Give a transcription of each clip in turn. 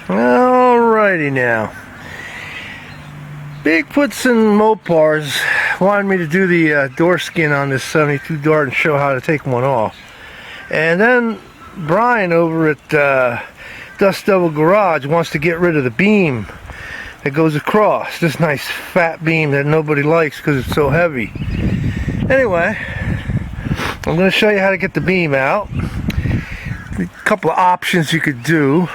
Alrighty now. Bigfoots and Mopars wanted me to do the door skin on this 72 Dart and show how to take one off. And then Brian over at Dust Devil Garage wants to get rid of the beam that goes across. This nice fat beam that nobody likes because it's so heavy. Anyway, I'm going to show you how to get the beam out. A couple of options you could do.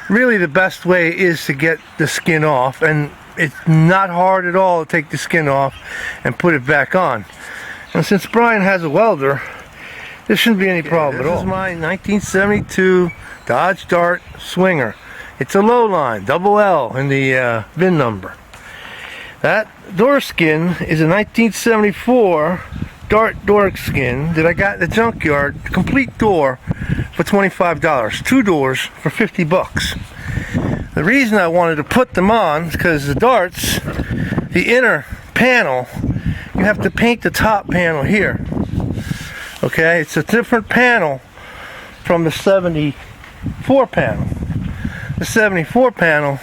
Really the best way is to get the skin off, and it's not hard at all to take the skin off and put it back on. And since Brian has a welder, there shouldn't be any problem at all. This is my 1972 Dodge Dart Swinger. It's a low line, double L in the VIN number. That door skin is a 1974 Dart door skin that I got in the junkyard, complete door, for $25. Two doors for 50 bucks. The reason I wanted to put them on is because the darts, the inner panel, you have to paint the top panel here. Okay, it's a different panel from the 74 panel. The 74 panel,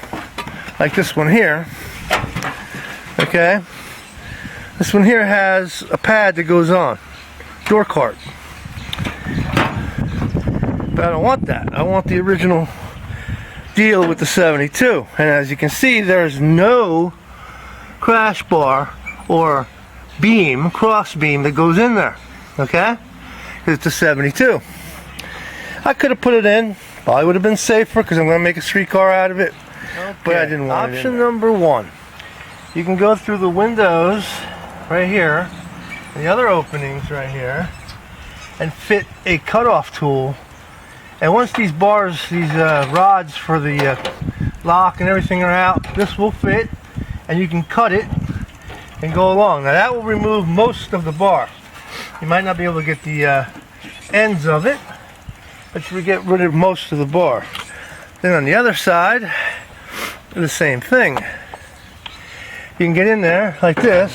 like this one here, okay, this one here has a pad that goes on, door cart. But I don't want that. I want the original deal with the 72. And as you can see, there's no crash bar or beam, cross beam that goes in there. Okay? It's a 72. I could have put it in. Probably would have been safer because I'm going to make a streetcar out of it. Okay. But I didn't want it. Option number one. You can go through the windows right here, and the other openings right here, and fit a cutoff tool. And once these bars, these rods for the lock and everything are out, this will fit, and you can cut it and go along. Now that will remove most of the bar. You might not be able to get the ends of it, but you will get rid of most of the bar. Then on the other side, the same thing. You can get in there like this,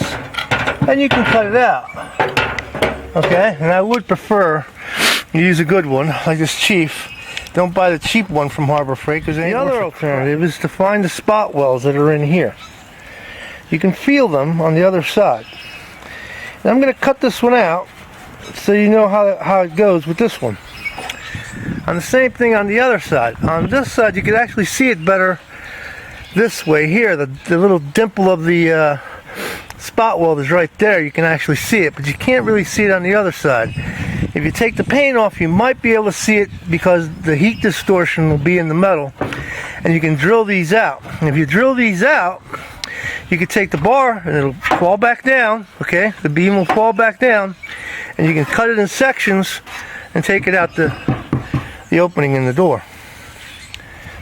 and you can cut it out. Okay, and I would prefer you use a good one like this Chief. Don't buy the cheap one from Harbor Freight, because the other alternative is to find the spot welds that are in here. You can feel them on the other side. And I'm going to cut this one out so you know how it goes with this one. On the same thing on the other side. On this side you can actually see it better this way here. The little dimple of the spot weld is right there. You can actually see it, but you can't really see it on the other side. If you take the paint off, you might be able to see it because the heat distortion will be in the metal, and you can drill these out. And if you drill these out, you can take the bar and it'll fall back down. Okay, the beam will fall back down, and you can cut it in sections and take it out the opening in the door.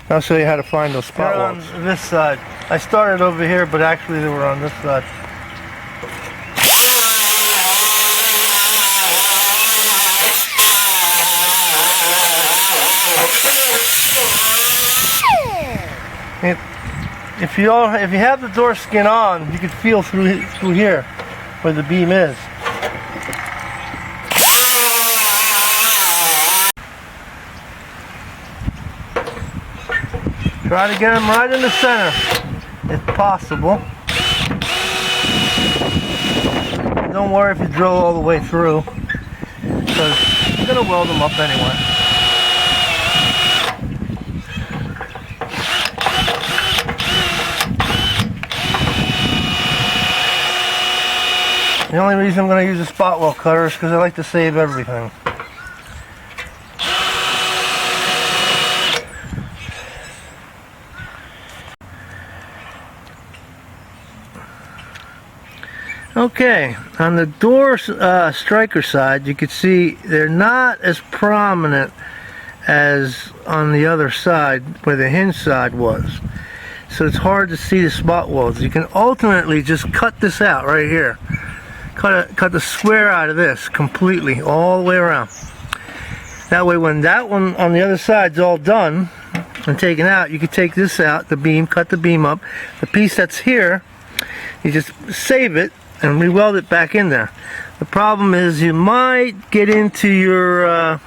I'll show you how to find those spot welds. On this side, I started over here, but actually they were on this side. If you have the door skin on, you can feel through here where the beam is. Try to get them right in the center, if possible. Don't worry if you drill all the way through, because you're going to weld them up anyway. The only reason I'm going to use a spot weld cutter is because I like to save everything. Okay, on the door striker side, you can see they're not as prominent as on the other side where the hinge side was. So it's hard to see the spot welds. You can alternately just cut this out right here. Cut the square out of this completely, all the way around. That way when that one on the other side's all done and taken out, you can take this out, the beam, cut the beam up. The piece that's here, you just save it and re-weld it back in there. The problem is you might get into your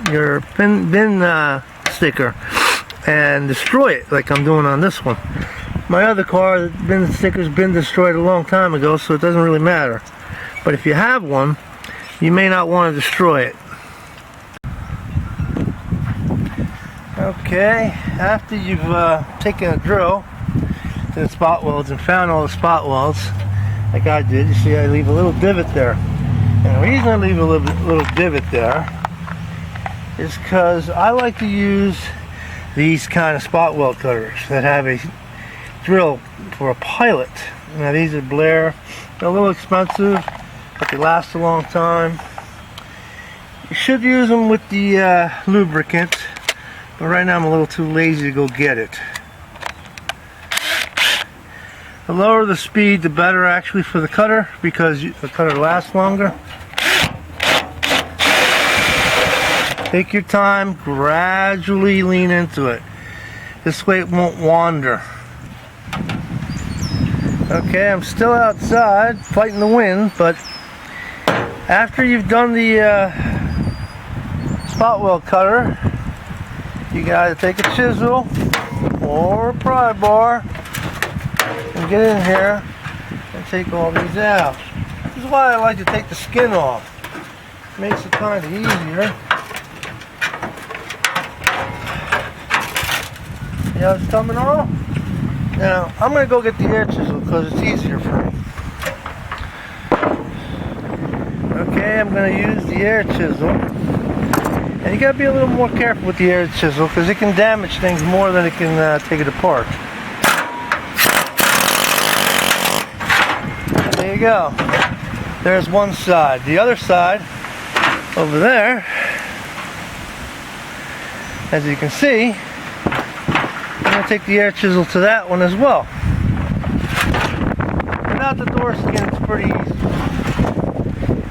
VIN sticker and destroy it like I'm doing on this one. My other car, the sticker's been destroyed a long time ago, so it doesn't really matter. But if you have one, you may not want to destroy it. Okay, after you've taken a drill to the spot welds and found all the spot welds, like I did, you see I leave a little divot there. And the reason I leave a little divot there is because I like to use these kind of spot weld cutters that have a drill for a pilot. Now these are Blair. They're a little expensive, but they last a long time. You should use them with the lubricant, but right now I'm a little too lazy to go get it. The lower the speed, the better actually for the cutter, because the cutter lasts longer. Take your time, gradually lean into it. This way it won't wander. Okay, I'm still outside fighting the wind, but after you've done the spot weld cutter, you gotta take a chisel or a pry bar and get in here and take all these out. This is why I like to take the skin off. It makes it kind of easier. See how it's coming off? Now, I'm going to go get the air chisel because it's easier for me. Okay, I'm going to use the air chisel. And you got to be a little more careful with the air chisel because it can damage things more than it can take it apart. There you go. There's one side. The other side, over there, as you can see, I'm going to take the air chisel to that one as well. Without the door skin, it's pretty easy.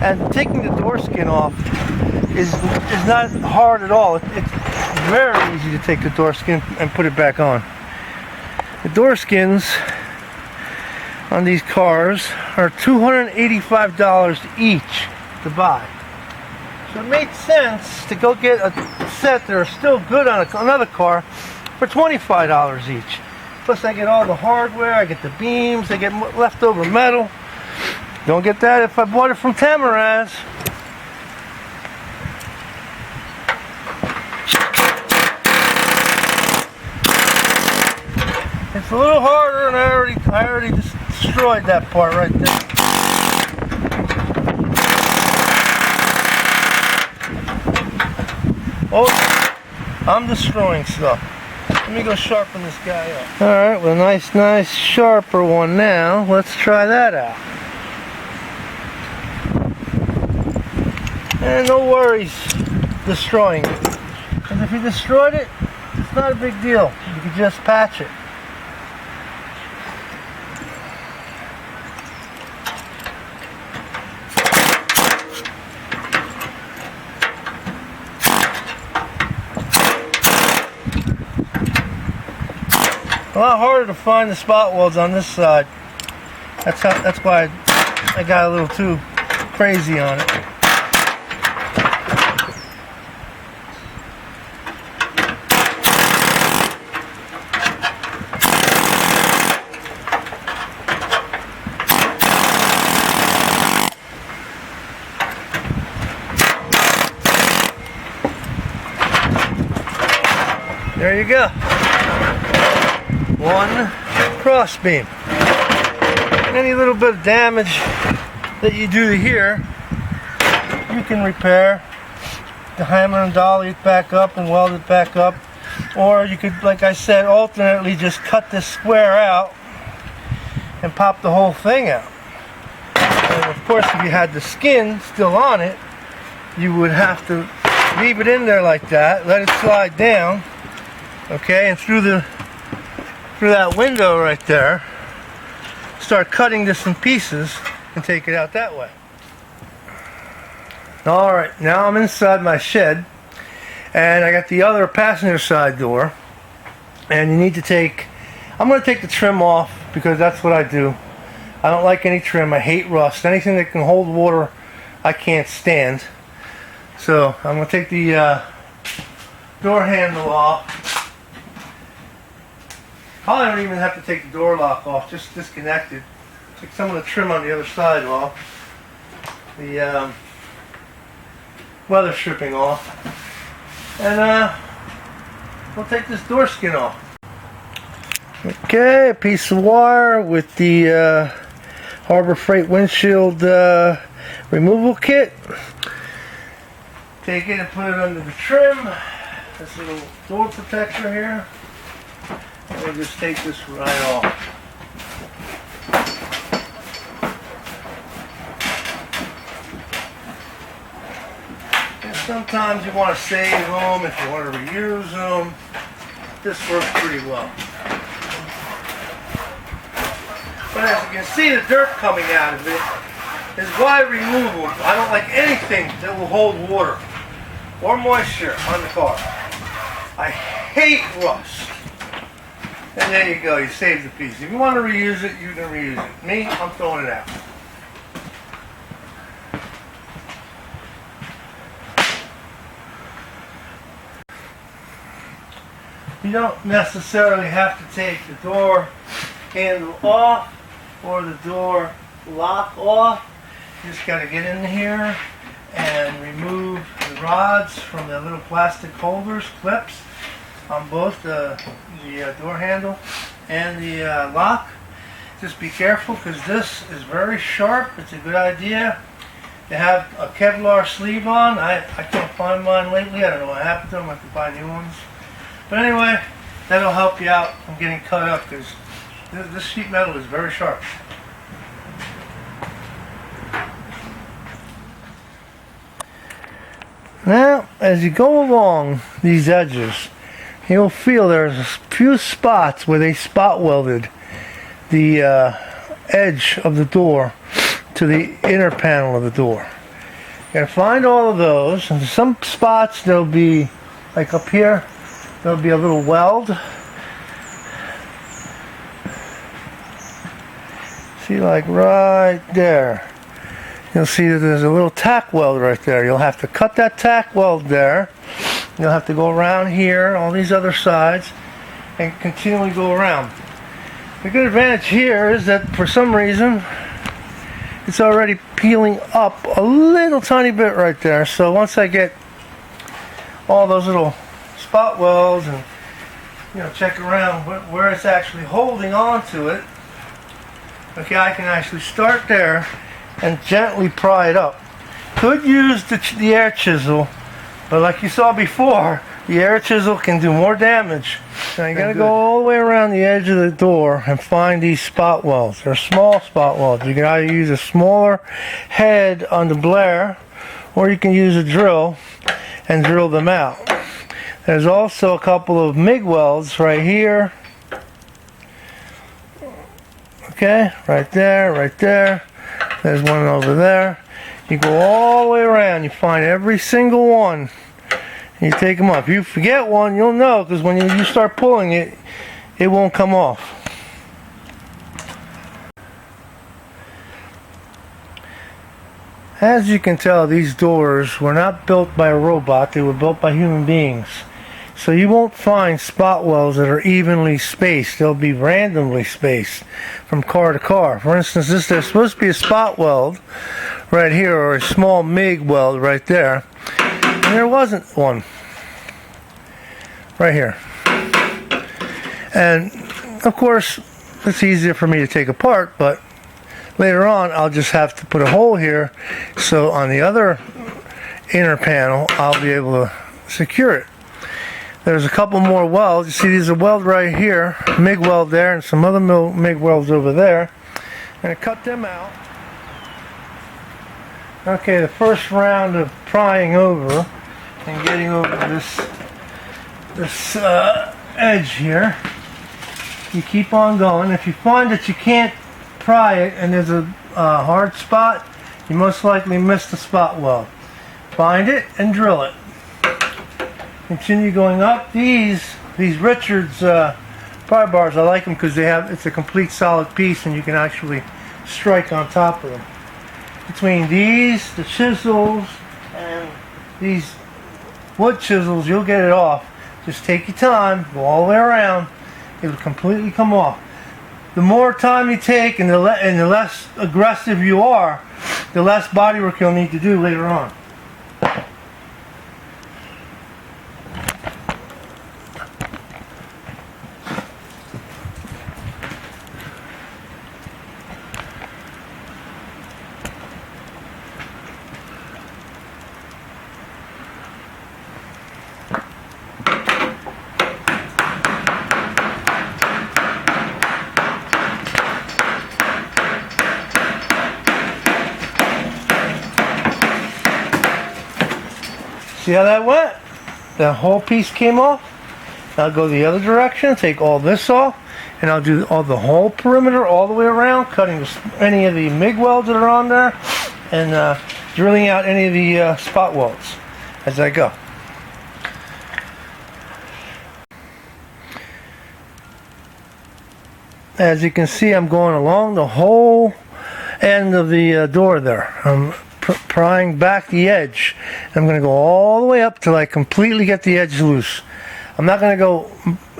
And taking the door skin off is not hard at all. It's very easy to take the door skin and put it back on. The door skins on these cars are $285 each to buy. So it made sense to go get a set that are still good on another car for $25 each. Plus I get all the hardware, I get the beams, I get leftover metal. Don't get that if I bought it from Tamiraz. It's a little harder, and I already destroyed that part right there. Oh, I'm destroying stuff. Let me go sharpen this guy up. Alright, well, nice sharper one now. Let's try that out. And no worries destroying it. Because if you destroyed it, it's not a big deal. You can just patch it. A lot harder to find the spot welds on this side. That's why I got a little too crazy on it. There you go. One cross beam. Any little bit of damage that you do here, you can repair. The hammer and dolly it back up and weld it back up. Or you could, like I said, alternately just cut this square out and pop the whole thing out. And of course, if you had the skin still on it, you would have to leave it in there like that, let it slide down, okay, and through that window right there, start cutting this in pieces and take it out that way. Alright, now I'm inside my shed and I got the other passenger side door, and you need to I'm going to take the trim off because that's what I do. I don't like any trim. I hate rust. Anything that can hold water I can't stand. So I'm going to take the door handle off. Probably don't even have to take the door lock off, just disconnect it. Take some of the trim on the other side off. The weather stripping off. And we'll take this door skin off. Okay, a piece of wire with the Harbor Freight windshield removal kit. Take it and put it under the trim. This little door protector here. And we'll just take this right off. And sometimes you want to save them if you want to reuse them. This works pretty well. But as you can see, the dirt coming out of it is why I remove them. I don't like anything that will hold water or moisture on the car. I hate rust. And there you go, you saved the piece. If you want to reuse it, you can reuse it. Me, I'm throwing it out. You don't necessarily have to take the door handle off or the door lock off. You just got to get in here and remove the rods from the little plastic holders, clips on both the door handle and the lock. Just be careful because this is very sharp. It's a good idea to have a Kevlar sleeve on. I can't find mine lately. I don't know what happened to them. I have to buy new ones. But anyway, that'll help you out from getting cut up because this sheet metal is very sharp. Now, as you go along these edges, you'll feel there's a few spots where they spot welded the edge of the door to the inner panel of the door. You gotta find all of those, and some spots there'll be, like up here, there'll be a little weld. See, like right there. You'll see that there's a little tack weld right there. You'll have to cut that tack weld there. You'll have to go around here, all these other sides, and continually go around. The good advantage here is that for some reason, it's already peeling up a little tiny bit right there. So once I get all those little spot welds and check around where it's actually holding on to it, okay, I can actually start there and gently pry it up. Could use the air chisel, but like you saw before, the air chisel can do more damage. Now you gotta go all the way around the edge of the door and find these spot welds. They're small spot welds. You can either use a smaller head on the Blair, or you can use a drill and drill them out. There's also a couple of MIG welds right here. Okay, right there, right there. There's one over there. You go all the way around, you find every single one, and you take them off. If you forget one, you'll know, because when you start pulling it, it won't come off. As you can tell, these doors were not built by a robot, they were built by human beings. So you won't find spot welds that are evenly spaced. They'll be randomly spaced from car to car. For instance, there's supposed to be a spot weld right here, or a small MIG weld right there. And there wasn't one. Right here. And of course, it's easier for me to take apart, but later on I'll just have to put a hole here, so on the other inner panel I'll be able to secure it. There's a couple more welds. You see there's a weld right here, MIG weld there, and some other MIG welds over there. I'm going to cut them out. Okay, the first round of prying over and getting over this edge here. You keep on going. If you find that you can't pry it and there's a hard spot, you most likely missed the spot weld. Find it and drill it. Continue going up. These Richards pry bars, I like them because it's a complete solid piece and you can actually strike on top of them. Between these, the chisels, and these wood chisels, you'll get it off. Just take your time, go all the way around, it'll completely come off. The more time you take and the less aggressive you are, the less body work you'll need to do later on. See how that went? The whole piece came off. I'll go the other direction, take all this off, and I'll do the whole perimeter all the way around, cutting any of the MIG welds that are on there, and drilling out any of the spot welds as I go. As you can see, I'm going along the whole end of the door there. I'm prying back the edge. I'm going to go all the way up till I completely get the edge loose. I'm not going to go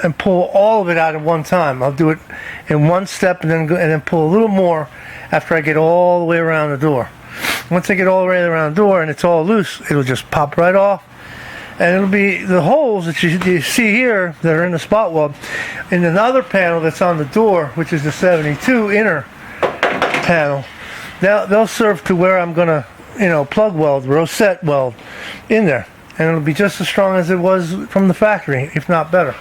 and pull all of it out at one time. I'll do it in one step and then pull a little more after I get all the way around the door. Once I get all the way around the door and it's all loose, it'll just pop right off. And it'll be the holes that you see here that are in the spot weld in another panel that's on the door, which is the 72 inner panel. They'll serve to where I'm going to, plug weld, rosette weld in there. And it'll be just as strong as it was from the factory, if not better.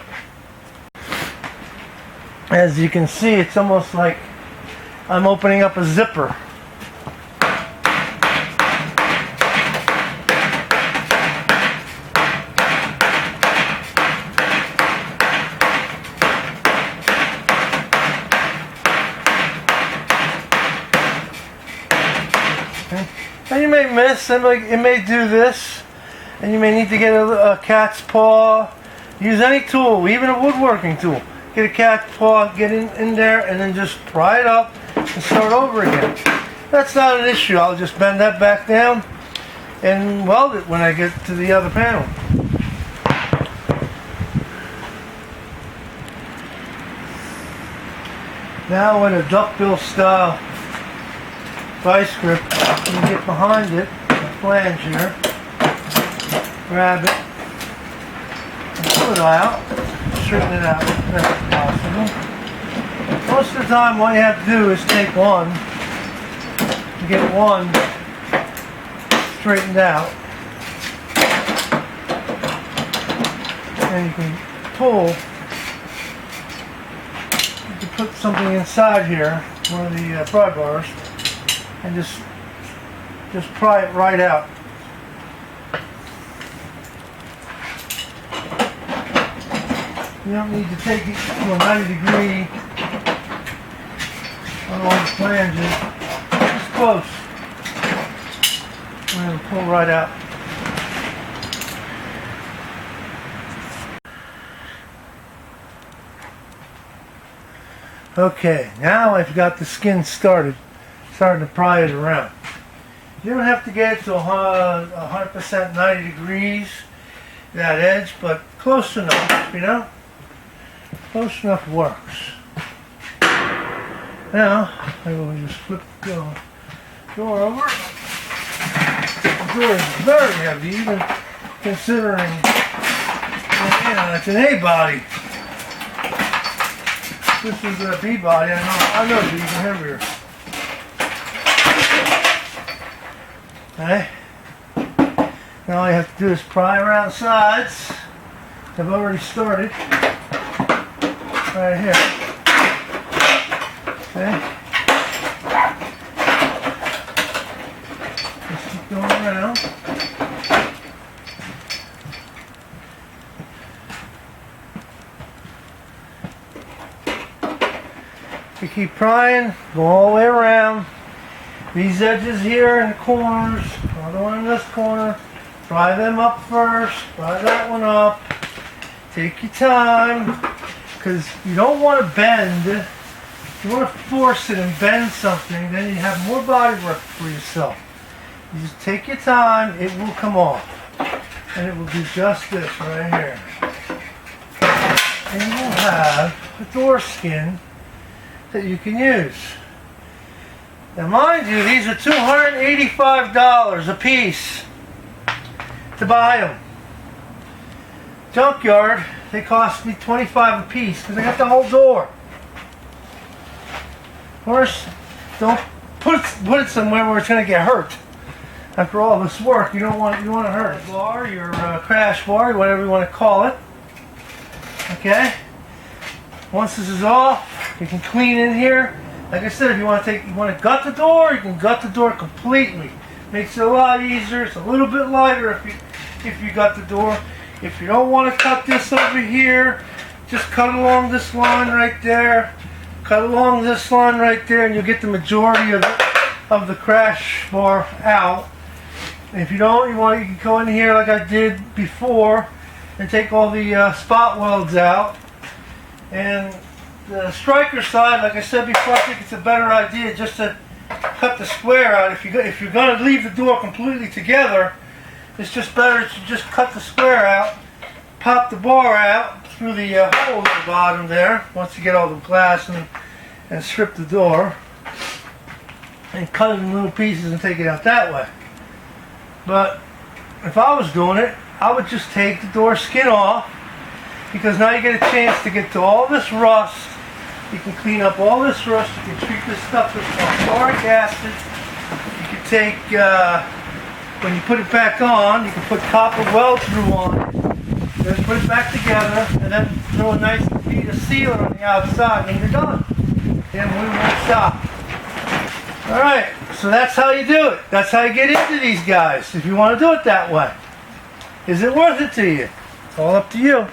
As you can see, it's almost like I'm opening up a zipper. And you may miss, it may do this, and you may need to get a cat's paw. Use any tool, even a woodworking tool. Get a cat's paw, get in there, and then just pry it up and start over again. That's not an issue. I'll just bend that back down and weld it when I get to the other panel. Now with a duckbill style vice grip, you get behind it, the flange here, grab it, and pull it out, straighten it out as best as possible. Most of the time what you have to do is take one, and get one straightened out, and you can pull, you can put something inside here, one of the pry bars, and just pry it right out. You don't need to take it to a 90-degree on all the flanges. Just close. We're going to pull right out. Okay, now I've got the skin starting to pry it around. You don't have to get it to 100% 90 degrees, that edge, but close enough, Close enough works. Now, I will just flip the door over. The door is very heavy, even considering, it's an A body. This is a B body, I know it's even heavier. Okay. Now all you have to do is pry around the sides. I've already started. Right here. Okay. Just keep going around. You keep prying, go all the way around. These edges here in the corners, another one in this corner, pry them up first, pry that one up. Take your time, because you don't want to bend. If you want to force it and bend something, then you have more body work for yourself. You just take your time, it will come off. And it will do just this right here. And you will have the door skin that you can use. Now mind you, these are $285 a piece to buy them. Junkyard, they cost me $25 a piece because I got the whole door. Of course, don't put it somewhere where it's going to get hurt. After all this work, you want to hurt it. Bar, your crash bar, whatever you want to call it. Okay. Once this is off, you can clean in here. Like I said, if you want to gut the door, you can gut the door completely. Makes it a lot easier. It's a little bit lighter if you gut the door. If you don't want to cut this over here, just cut along this line right there. Cut along this line right there, and you'll get the majority of the crash bar out. And if you don't, you can go in here like I did before and take all the spot welds out. And the striker side, like I said before, I think it's a better idea just to cut the square out. If you're going to leave the door completely together, it's just better to just cut the square out, pop the bar out through the hole at the bottom there, once you get all the glass and strip the door, and cut it in little pieces and take it out that way. But if I was doing it, I would just take the door skin off, because now you get a chance to get to all this rust. You can clean up all this rust. You can treat this stuff with phosphoric acid. You can take, when you put it back on, you can put copper weld through on it. Just put it back together, and then throw a nice bead of sealer on the outside, and you're done. Then we won't stop. Alright, so that's how you do it. That's how you get into these guys, if you want to do it that way. Is it worth it to you? It's all up to you.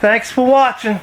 Thanks for watching.